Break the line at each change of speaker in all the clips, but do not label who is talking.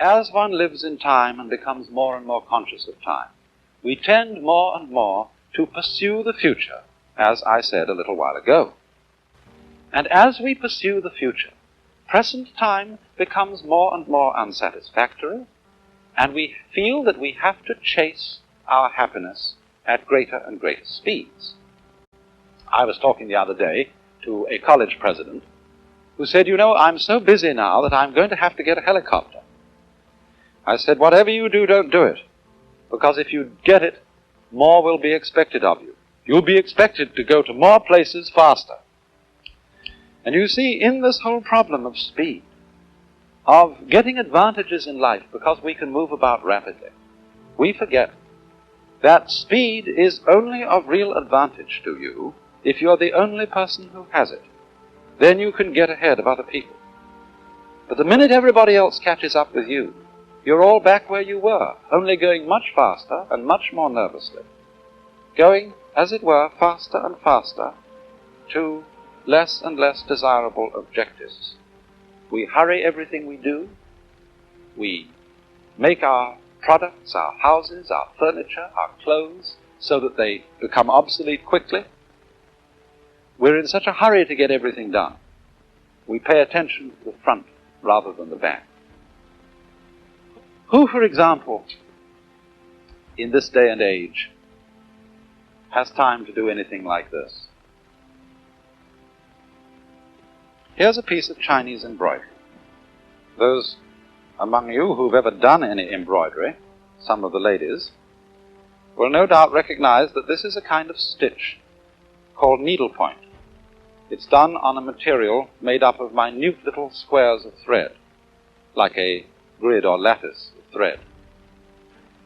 as one lives in time and becomes more and more conscious of time, we tend more and more to pursue the future, as I said a little while ago. And as we pursue the future, present time becomes more and more unsatisfactory, and we feel that we have to chase our happiness at greater and greater speeds. I was talking the other day to a college president who said, "You know, I'm so busy now that I'm going to have to get a helicopter." I said, "Whatever you do, don't do it, because if you get it, more will be expected of you. You'll be expected to go to more places faster." And you see, in this whole problem of speed, of getting advantages in life because we can move about rapidly, we forget that speed is only of real advantage to you if you're the only person who has it. Then you can get ahead of other people. But the minute everybody else catches up with you, you're all back where you were, only going much faster and much more nervously. Going, as it were, faster and faster to less and less desirable objectives. We hurry everything we do. We make our products, our houses, our furniture, our clothes, so that they become obsolete quickly. We're in such a hurry to get everything done. We pay attention to the front rather than the back. Who, for example, in this day and age, has time to do anything like this? Here's a piece of Chinese embroidery. Those among you who've ever done any embroidery, some of the ladies, will no doubt recognize that this is a kind of stitch called needlepoint. It's done on a material made up of minute little squares of thread, like a grid or lattice of thread.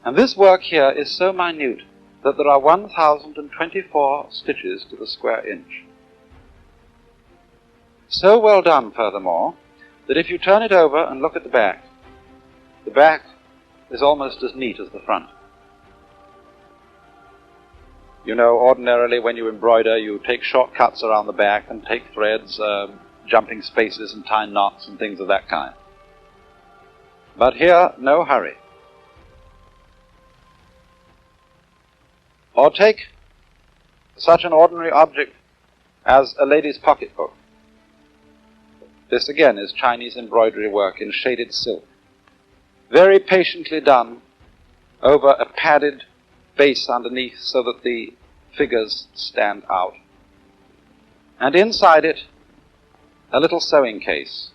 And this work here is so minute that there are 1,024 stitches to the square inch. So well done, furthermore, that if you turn it over and look at the back is almost as neat as the front. You know, ordinarily when you embroider, you take shortcuts around the back and take threads, jumping spaces and tie knots and things of that kind. But here, no hurry. Or take such an ordinary object as a lady's pocketbook. This again is Chinese embroidery work in shaded silk, very patiently done over a padded base underneath so that the figures stand out. And inside it, a little sewing case,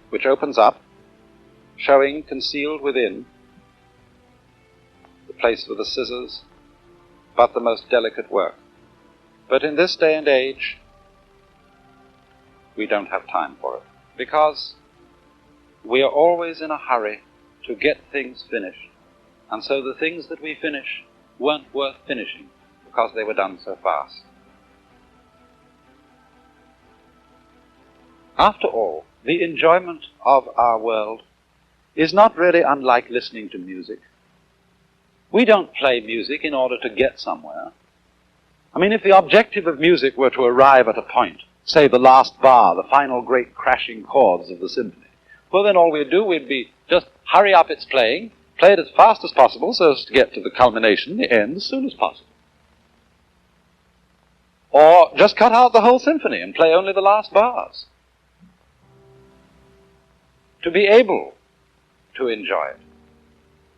which opens up, showing concealed within the place for the scissors, but the most delicate work. But in this day and age, we don't have time for it, because we are always in a hurry to get things finished, and so the things that we finish weren't worth finishing because they were done so fast. After all, the enjoyment of our world is not really unlike listening to music. We don't play music in order to get somewhere. I mean, if the objective of music were to arrive at a point, say the last bar, the final great crashing chords of the symphony, well then all we'd do, we'd be just hurry up its playing, play it as fast as possible so as to get to the culmination, the end, as soon as possible. Or just cut out the whole symphony and play only the last bars. To be able to enjoy it,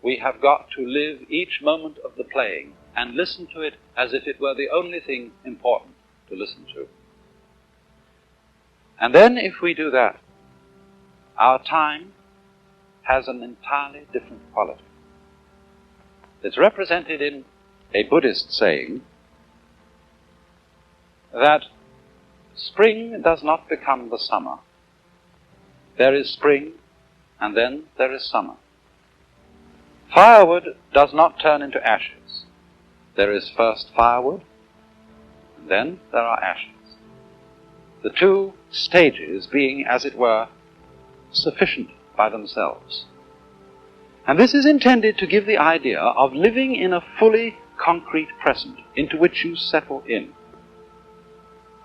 we have got to live each moment of the playing and listen to it as if it were the only thing important to listen to. And then if we do that, our time has an entirely different quality. It's represented in a Buddhist saying that spring does not become the summer. There is spring, and then there is summer. Firewood does not turn into ashes. There is first firewood, and then there are ashes. The two stages being, as it were, sufficient by themselves. And this is intended to give the idea of living in a fully concrete present into which you settle in.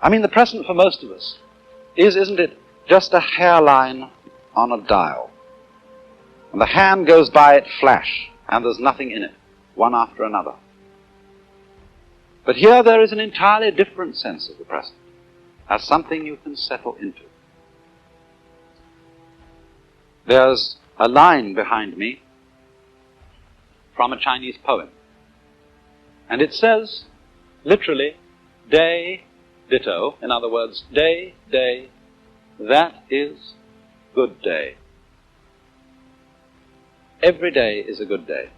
I mean, the present for most of us is, isn't it, just a hairline on a dial. And the hand goes by it flash, and there's nothing in it, one after another. But here there is an entirely different sense of the present, as something you can settle into. There's a line behind me from a Chinese poem, and it says, literally, day, ditto, in other words, day, day, that is good day. Every day is a good day.